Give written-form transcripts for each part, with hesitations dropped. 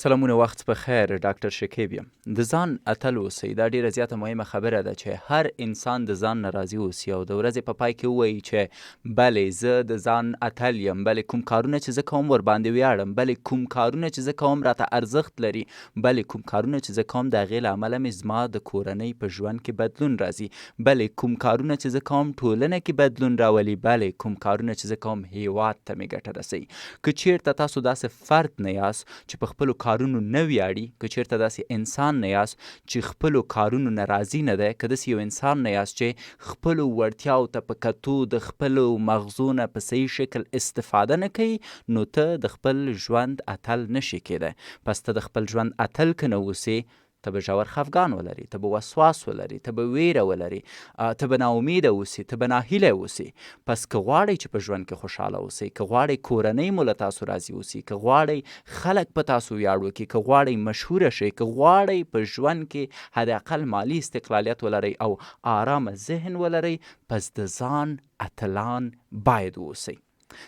سلامونه، وخت په خیر. ډاکټر شکیب یم. د ځان اتل اوسئ. دا ډیره زیاته مهمه خبره ده چې هر انسان د ځان نه راضي اوسي او د ورځې په پای کې ووایي چې بلې زه د ځان اتل یم، بلې کوم کارونه چې زه کوم ورباندې ویاړم، بلې کوم کارونه چې زه کوم راته ارزښت لري، بلې کوم کارونه چې زه کوم د هغې له امله مې زما د کورنۍ په ژوند کې بدلون راځي، بلې کوم کارونه چې زه کوم ټولنه کې بدلون راولي، بلې کوم کارونه چې زه کوم هیواد ته مې ګټه رسوي. که چیرته تاسو داسې فرد نه یاست چې په خپلو کارونو نه ویاړي، که چیرته داسې انسان نه یاست چې خپلو کارونو نه راضي نه دی، که داسې یو انسان نه یاست چې خپلو وړتیاو ته په کتو د خپلو مغزو نه په صحیح شکل استفاده نه کوي، نو ته د خپل ژوند اتل نشي کیدی. پس ته د خپل ژوند اتل که نه اوسې، ته به ژور خفګان ولري، ته به وسواس ولري، ته به ویره ولري، ته به ناامیده اوسي، ته به ناهیله اوسي. پس که غواړئ چې په ژوند کې خوشحاله اوسئ، که غواړئ کورنۍ مو له تاسو راضي اوسي، که غواړئ خلک په تاسو ویاړ وکړي، که غواړئ مشهوره شئ، که غواړئ په ژوند کې حداقل مالي استقلالیت ولرئ او آرامه ذهن ولرئ، پس د ځان اتلان باید اوسئ.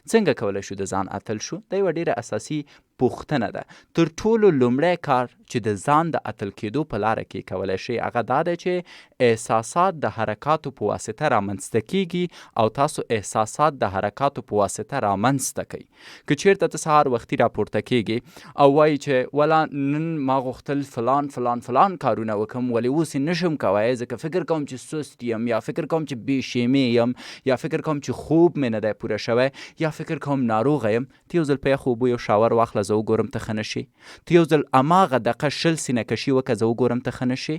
څنګه کولی شو د ځان اتل شو؟ دا یوه ډیره اساسي پوښتنه ده. تر ټولو لومړی کار چې د ځان د اتل کېدو په لاره کې کولی شئ هغه دا دی چې احساسات د حرکاتو په واسطه رامنځته کیږي او تاسو احساسات د حرکاتو په واسطه رامنځته کوئ. که چیرته ته سهار وختي راپورته کیږي او وایي چې ولا نن ما غوښتل فلان فلان فلان کارونه وکړم، ولې اوس یې نشم کوی ځکه فکر کوم چې سست یم، یا فکر کوم چې بېشیمې یم، یا فکر کوم چې خوب مې نه دی پوره شوی، یا فکر کوم ناروغه یم، ته یو ځل په یخو اوبو یو شاور واخله، زه وګورم ته ښه نه شي. ته یو ځل هماغه دقیقه 20 سینه کشي وکړه، زه وګورم ته ښه نه شي.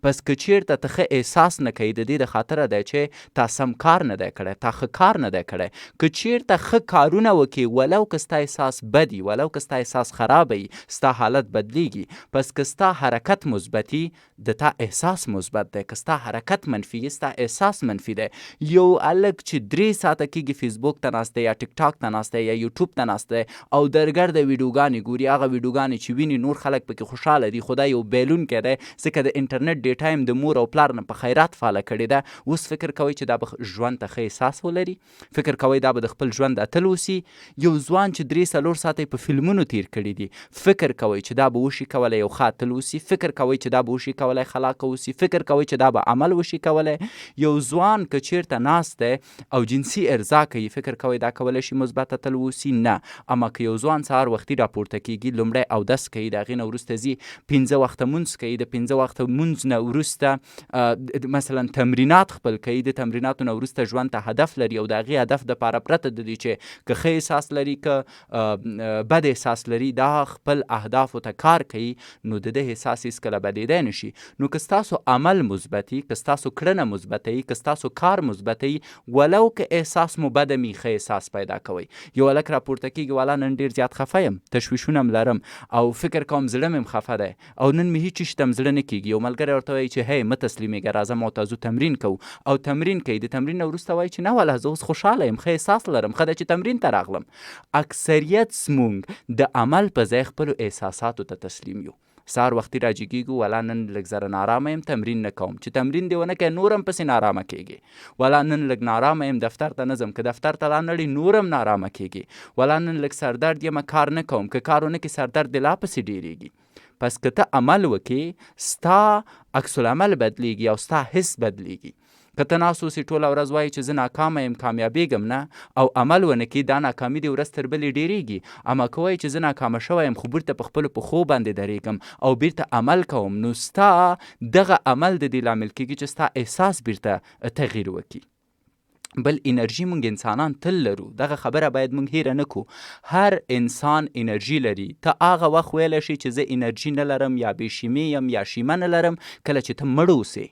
پس که چیرته ته ښه احساس نه کوې، د دې د خاطره دی چې تا سم کار نه دی کړی، تا ښه کار نه دی کړی. که چیرته ښه کارونه وکړې، ولو که ستا احساس بد وي، ولو که ستا احساس خرابه وي، ستا حالت بدلیږي. پس که ستا حرکت مثبت وي، د تا احساس مثبت دی. که ستا حرکت منفي وي، ستا احساس منفي دی. یو هلک چې 3 ساعته کېږي فیسبوک ته ناست دی، یا ټیک ټاک ته ناست دی، یا یوټیوب ته ناست دی او درګرده ویډیوګانې ګوري، هغه ویډیوګانې چې ویني نور خلک پکې خوشحاله دي، خو دا یو بیلونکی دی ځکه د انټرنټ ډیټا یې د مور او پلار نه په خیرات فعاله کړې ده. اوس فکر کوئ چې دا به ژوند ته ښه احساس ولري؟ فکر کوئ دا به د خپل ژوند اتل اوسي؟ یو ځوان چې 3-4 ساعته په فلمونو تیر کړي دي، فکر کوئ چې دا به وشي کولی یو ښه اتل اوسي؟ فکر کوئ چې دا به وشي کولی خلاقه اوسي؟ فکر کوئ چې دا به عمل وشي کولی؟ یو ځوان که چیرته ناست دی او جنسي ارضا کوي، فکر کوئ دا کولی شي مثبت اتل اوسي؟ نه. اما که یو ځوان سهار وختي راپورته کېږي، لومړی اودس کوي، د هغې نه وروسته ځي 15 وخته مونځ کوي، د 15 وخته مونځ نه وروسته مثلا تمرینات خپل کوي، د تمریناتو نه وروسته ژوند ته هدف لري او د هغې هدف دپاره پرته د دې چې که ښه احساس لري که بد احساس لري، دا خپل اهدافو ته کار کوي، نو د ده احساس هېڅکله بدېدی نشي. نو که ستاسو عمل مثبت وي، که ستاسو کړنه مثبته وي، که ستاسو کار مثبته وي، ولو که احساس مو بده مي، ښه احساس پیدا کوئ. یو هلک راپورته کېږي، والا نن ډېر زیات خفه یم، تشویشونه م لرم او فکر کوم زړه مې خفه دی او نن مې هېڅ شي ته م زړه نه کېږي. یو ملګری ورته وایي چې هی مه تسلیمېږه، راځه ما او تاسو تمرین کوو، او تمرین کوي. د تمرین نه وروسته وایي چې نه والا زه اوس خوشحاله یم، ښه احساس لرم، ښه ده چې تمرین ته راغلم. اکثریت زموږ د عمل په ځای خپلو احساساتو ته تسلیم یو. سهار وختي راجګېږو، والا نن لږ ذره نارامه یم، تمرین نه کوم. چې تمرین دې ونه کوې، نور هم پسې نارامه کېږي. والا نن لږ نارامه یم، دفتر ته نه ځم، که دفتر ته لا نړې نور هم نارامه کېږي. والا نن لږ سردرد یم، کار نه کوم، که کار ونه کړې سردرد دې لا پسې ډېرېږي. پس که ته عمل وکې، ستا عکس العمل بدلیږي او ستا حس بدلیږي. که ته ناست اوسې ټوله ورځ وایي چې زه ناکامه یم، کامیابېږم نه، او عمل ونه کړي، دا ناکامي دې ورځ تر بلې ډېرېږي. اما که وایي چې زه ناکامه شوی یم خو بیرته په خپلو پښو باندې درېږم او بیرته عمل کوم، نو ستا دغه عمل د دې لامل کېږي چې ستا احساس بیرته تغییر وکړي. بل انرژي مونږ انسانان تل لرو، دغه خبره باید مونږ هیره نه کړو. هر انسان انرژي لري. ته هغه وخت ویلی شي چې زه انرژي نه لرم، یا بېشیمې یم، یا شیمه نه لرم، کله چې ته مړ اوسې.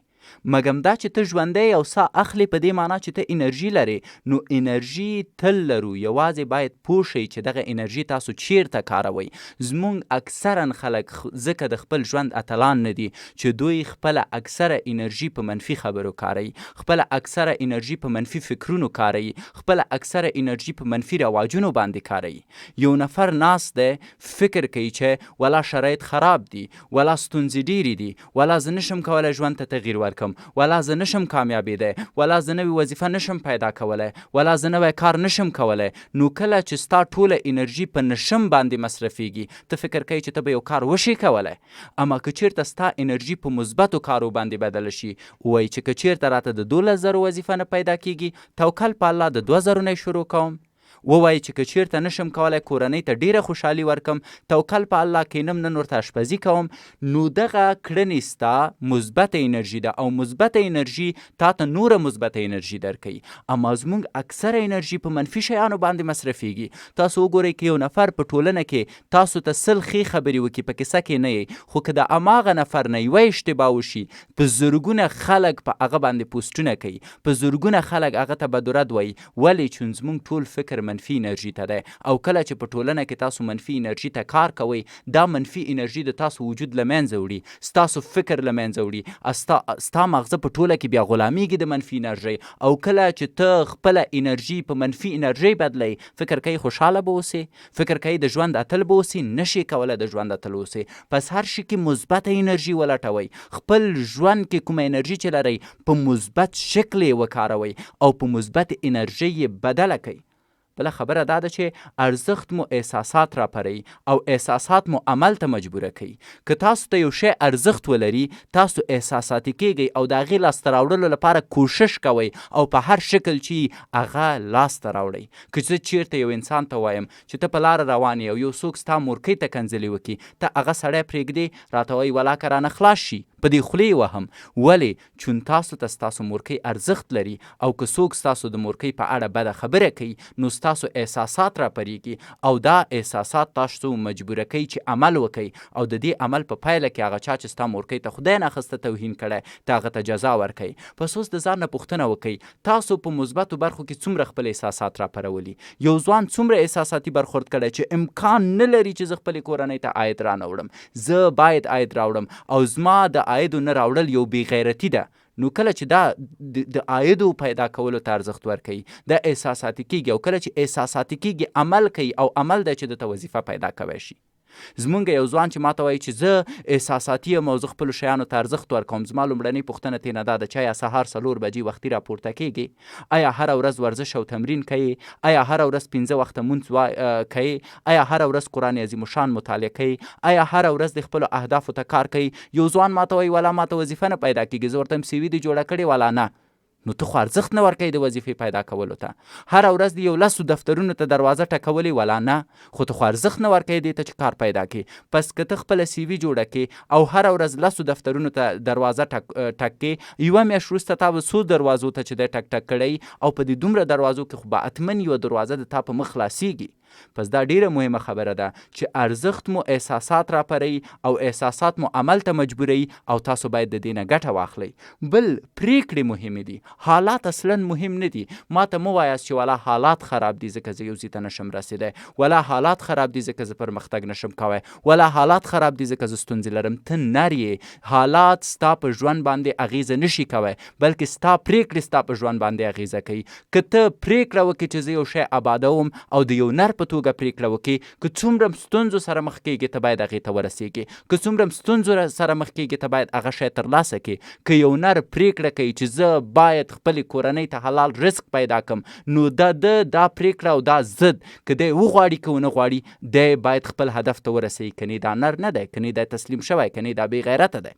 مګم دا چې ته ژوندی او ساه اخلې، په دې معنا چې ته انرژي لرې. نو انرژي تل لرو، یوازې باید پوه شئ چې دغه انرژي تاسو چیرته کاروئ. زموږ اکثرا خلک ځکه د خپل ژوند اتلان نه دي چې دوی خپله اکثره انرژي په منفي خبرو کاروي، خپله اکثره انرژي په منفي فکرونو کاروي، خپله اکثره انرژي په منفي رواجونو باندې کاروي. یو نفر ناست دی، فکر کوي چې ولا شرایط خراب دي، ولا ستونزې ډېرې دي، ولا زه نشم کولی ژوند ته تغییر ورکړم، ورکم، ولا زه نشم کامیابېدی، ولا زه نوې وظیفه نشم پیدا کولی، ولا زه نوی کار نشم کولی. نو کله چې ستا ټوله انرژي په نشم باندې مصرفیږي، ته فکر کوي چې ته به یو کار وشي کولی. اما که چیرته ستا انرژي په مثبتو کارو باندې بدله شي، وایي چې که چیرته راته د 12,000 وظیفه نه پیدا کیږي، توکل په الله د 2,000 نه شروع کوم. ووایي چې که چیرته نشم کولی کورنۍ ته ډیره خوشحالي ورکم، توکل په الله کینم نن ورته اشپزي کوم. نو دغه کړنې ستا مثبته انرژي ده او مثبته انرژي تا ته نوره مثبته انرژي درکوي. اما زموږ اکثره انرژي په منفي شیانو باندې مصرفیږي. تاسو وګورئ که یو نفر په ټولنه کې تاسو ته 100 ښې خبرې وکړي، په کیسه کې نه یې، خو که د هماغه نفر نه یوه اشتباه وشي، په زرګونه خلک په هغه باندې پوسټونه کوي، په زرګونه خلک هغه ته بدرد وایي. ولې؟ چې زموږ ټول فکر منفي انرژي ته دی. او کله چې په ټولنه کې تاسو منفي انرژي ته کار کوئ، دا منفي انرژي د تاسو وجود له منځه وړي، ستاسو فکر له منځه وړي، ستا مغزه په ټوله کې بیا غلامیږي د منفي انرژۍ. او کله چې ته خپله انرژي په منفي انرژۍ بدلی، فکر کوي خوشحاله به اوسې، فکر کوي د ژوند اتل به اوسې، نشي کولی د ژوند اتل اوسې. پس هر شي کې مثبته انرژي ولټوئ. خپل ژوند کې کومه انرژي چې لرئ په مثبت شکل یې وکاروئ او په مثبت انرژۍ یې بدله کړئ. بله خبره دا ده چې ارزښت مو احساسات راپروي او احساسات مو عمل ته مجبوره کوي. که تاسو ته یو شی ارزښت ولري، تاسو احساساتي کیږئ او د هغې لاسته راوړلو لپاره کوشش کوئ او په هر شکل چې هغه لاسته راوړئ. که زه چیرته یو انسان ته وایم چې ته په لاره روان یې او یو څوک ستا مورکۍ ته کنځلې وکړي، ته هغه سړی پرېږدې، راته وایي ولا که رانه خلاص شي، په دې خولې وهم. ولې؟ چون تاسو ته ستاسو مورکۍ ارزښت لري، او که څوک ستاسو د مورکۍ په اړه بده خبره کوي، نو ستاسو احساسات راپریږي او دا احساسات تاسو مجبوره کوي چې عمل وکړئ. او د دې عمل په پایله کې هغه چا چې ستا مورکۍ ته خدای ناخسته توهین کړی، ته هغه ته جزا ورکړئ. پس اوس د ځان نه پوښتنه وکړئ، تاسو په مثبتو برخو کې څومره خپل احساسات راپرولي؟ یو ځوان څومره احساساتي برخورد کړی چې امکان نه لري چې زه خپلې کورنۍ ته عاید رانه وړم، زه باید عاید راوړم او زما د عایدو نه راوړل یو بې غیرتي ده. نو کله چې دا د عایدو پیدا کولو ته ارزښت ورکوي، دا احساساتي کیږي، او کله چې احساساتي کیږي عمل کوي، او عمل دی چې دته وظیفه پیدا کوی شي. زمونږ یو ځوان چې ماته وایي چې زه احساساتي یم او زه خپلو شیانو ته ارزښت ورکوم، زما لومړنۍ پوښتنه ترېنه دا ده چې آیا سهار 4 بجې وختي راپورته کیږي؟ آیا هره ورځ ورزش او تمرین کوي؟ آیا هره ورځ 15 وخته مونځ کوي؟ آیا هره ورځ قرآن عظیم الشان مطالعه کوي؟ آیا هره ورځ د خپلو اهدافو ته کار کوي؟ یو ځوان ماته وایي ولا ماته وظیفه نه پیدا کیږي. زه ورته یم CV دې جوړه کړې؟ ولا نه. نو ته خو ارزښت نه ورکوې د وظیفې پیدا کولو ته. هره ورځ د یو 10 دفترونو ته دروازه ټکولې؟ ولا نه. خو ته خو ارزښت نه ورکوې دې ته چې کار پیدا کړې. پس که ته خپله CV جوړه کړې او هره ورځ 10 دفترونو ته دروازه ټک کړې، یوه میاشت وروسته تا به څو دروازو ته چې دی ټک ټک کړی، او په دې دومره دروازو کې خو به حتما یوه دروازه د تا په مخ خلاصیږي. پس دا ډیره مهمه خبره ده چې ارزښت مو احساسات راپروي او احساسات مو عمل ته مجبوروي، او تاسو باید د دې نه ګټه واخلئ. بل پریکړې مهمې دي، حالات اصلا مهم نه دي. ما ته مه وایاست چې والا حالات خراب دي ځکه زه یو ځای ته نشم رسېدی، ولا حالات خراب دي ځکه زه پرمختګ نشم کوی، ولا حالات خراب دي ځکه زه ستونزې لرم. ته نر یې، حالات ستا په ژوند باندې اغیزه نشي کوی، بلکې ستا پریکړې ستا په ژوند باندې اغیزه کوي. که ته پریکړه وکړې چې زه یو شی آبادوم او د یو نر په توګه پریکړه وکړي، که څومره ستونزو سره مخ کېږي ته باید هغې ته ورسېږي، که څومره ستونزو سره مخ کېږي ته باید هغه شی ترلاسه کړي. که یو نر پریکړه کوي چې زه باید خپلې کورنۍ ته حلال رزق پیدا کړم، نو دا پریکړه او دا ضد که دی وغواړي که ونه غواړي، دی باید خپل هدف ته ورسوي. کنې دا نر نه دی، کنې دا تسلیم شوی، کنې دا بې غیرته دی.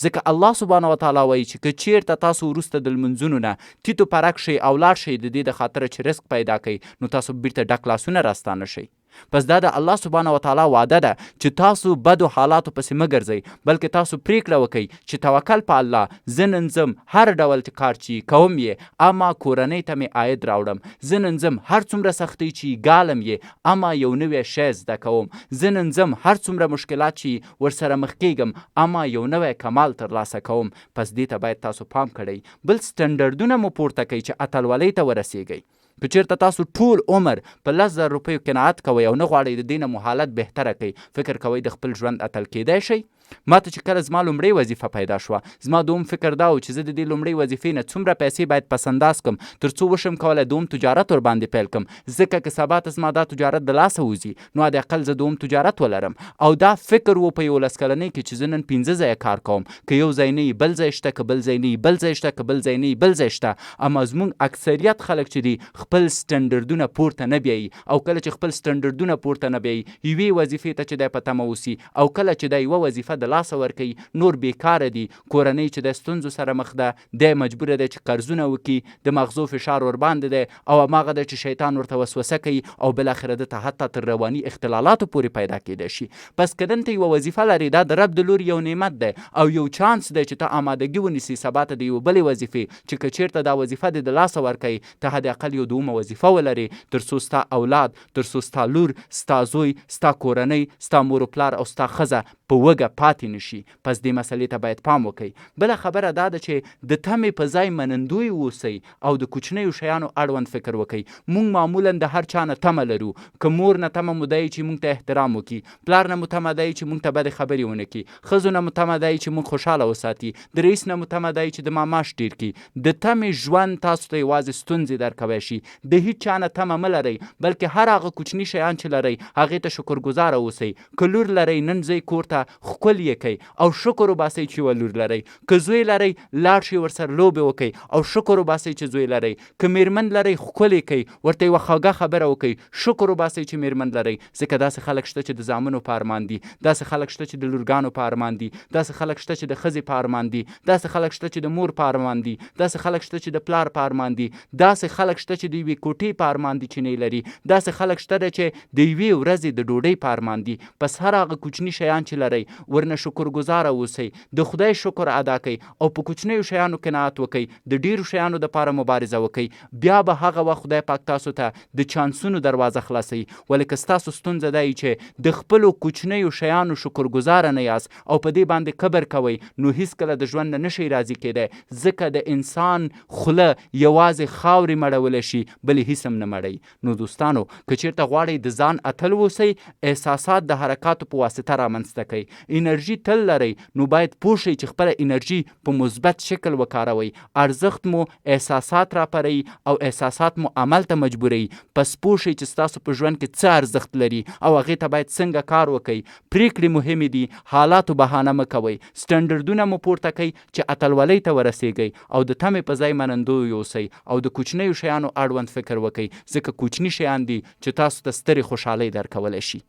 ځکه الله سبحانه وتعالی وایي چې که چیرته تاسو وروسته د لمونځونو نه تیتو پرک شئ او لاړ شئ د دې د خاطره چې رزق پیدا کوي، نو تاسو بیرته ډک لاسونه راستانه شئ. پس دا د الله سبحانه وتعالی وعده ده چې تاسو بدو حالاتو پسې مه ګرځئ، بلکې تاسو پریکړه وکئ چې توکل په الله، زه نن ځم هر ډول کار چې کوم یې، اما کورنۍ ته مې عاید راوړم، زه نن ځم هر څومره سختۍ چې ګالم یې، اما یو نوی شی زده کوم، زه نن ځم هر څومره مشکلات چې ورسره مخ کېږم، اما یو نوی کمال ترلاسه کوم. پس دې ته باید تاسو پام کړئ. بل سټنډرډونه مو پورته کوئ چې اتلولۍ ته ورسېږئ. که چیرته تاسو ټول عمر په 10,000 روپیو قناعت کوئ او نه غواړئ د دې نه مو حالت بهتره کوئ، فکر کوئ د خپل ژوند اتل کېدی شئ؟ ما ته چې کله زما لومړۍ وظیفه پیدا شوه، زما دوم فکر دا و چې زه د دې لومړۍ وظیفې نه څومره پیسې باید پس انداز کړم تر څو وشم کولی دوم تجارت ورباندې پیل کړم، ځکه که سبا ته زما دا تجارت د لاسه وځي نو حداقل زه دوم تجارت ولرم. او دا فکر و په 11 کلنۍ کې چې زه نن 15 ځایه کار کوم، که یو ځای نه بل ځای شته، که بل ځای نه بل ځای شته، که بل ځای نه بل ځای شته. اما زموږ اکثریت خلک چې دي خپل سټنډرډونه پورته نه بیایي، او کله چې خپل سټنډرډونه پورته نه بیایي یوې وظیفې ته چې دی په تمه اوسي، او کله چې دی یوه وظیفه د لاسه ورکوي نور بیکاره دي، کورنۍ چې د ستونزو سره مخ ده، دی مجبوره دی چې قرضونه وکړي، د مغزو فشار ورباندې دی، او هماغه ده چې شیطان ورته وسوسه کوي او بالاخره ده ته حتی تر رواني اختلالاتو پورې پیدا کیدای شي. پس که دلته یوه وظیفه لري دا د رب د لوري یو نعمت دی او یو چانس دی چې ته آمادګي ونیسي سبا ته د یوې بلې وظیفې چې که چېرته دا وظیفه دې د لاسه ورکوي ته حداقل یو دومه وظیفه ولري تر څو ستا اولاد، تر څو ستا لور، ستا زوی، ستا کورنۍ، ستا مور و پلار او ستا ښځه په وږه پاتې نشي. پس دې مسلې ته باید پام وکړئ. بله خبره دا ده چې د تمې په ځای منندوی اوسئ او د کوچنیو شیانو اړوند فکر وکړئ. موږ معمولا د هر چا نه تمه لرو، که مور نه تمه مو دی چې موږ ته احترام وکړي، پلار نه مو تمه دی چې موږ ته بدې خبرې ونه کړي، ښځو نه مو تمه دی چې موږ خوشحاله وساتي، د رئیس نه مو تمه دی چې د ما معاش ډېر کړي. د تمې ژوند تاسو ته یوازې ستونزې درکوی شي. د هیڅ چا نه تمه مه لرئ، بلکې هر هغه کوچني شیان چې لرئ هغې ته شکرګزاره اوسئ. که لور لرئ نن ځئ کور ته ښکل یې کوئ او شکر وباسئ چې یوه لور لرئ. که زوی لرئ لاړ شئ ورسره لوبې وکئ او شکر وباسئ چې زوی لرئ. که میرمن لرئ ښکل یې کوئ، ورته یوه خوږه خبره وکئ، شکر وباسئ چې میرمن لرئ. ځکه داسې خلک شته چې د زامنو په ارمان دي، داسې خلک شته چې د لورګانو په ارمان دي، داسې خلک شته چې د ښځې په ارمان دي، داسې خلک شته چې د مور په ارمان دي، داسې خلک شته چې د پلار په ارمان دي، داسې خلک شته چې د یوې کوټې په ارمان دي چې نه لري، داسې خلک شته چې د یوې ورځې د ډوډۍ په ارمان دي. پس هر هغه کوچني شیان چې لرئ ورنه شکرګزاره اوسئ، د خدای شکر ادا کوئ او په کوچنیو شیانو قناعت وکئ، د ډیرو شیانو دپاره مبارزه وکئ. بیا به هغه وخت خدای پاک تاسو ته د چانسونو دروازه خلاصوي. ولې که ستاسو ستونزه دا چې د خپلو کوچنیو شیانو شکرګزاره نه یاست او په دې باندې کبر کوئ نو هیڅکله د ژوند نه نشئ راضي کیدی، ځکه د انسان خوله یوازې خاورې مړولی شي بلې هیڅ هم نه مړوي. نو دوستانو که چېرته غواړئ د ځان اتل اوسئ، احساسات د حرکاتو په واسطه رامنځته کوئ. انرژي تل لرئ نو باید پوه شئ چې خپله انرژي په مثبت شکل وکاروئ. ارزښت مو احساسات راپروي او احساسات مو عمل ته مجبوروي. پس پوه شئ چې ستاسو په ژوند کې څه ارزښت لري او هغې ته باید څنګه کار وکئ. پریکړې مهمې دي، حالاتو بهانه مه کوئ. سټنډرډونه مو پورته کوئ چې اتلولۍ ته ورسیږئ او د تمې په ځای منندوی اوسئ او د کوچنیو شیانو اړوند فکر وکئ، ځکه کوچني شیان دي چې تاسو ته سترې خوشحالۍ درکولی شي.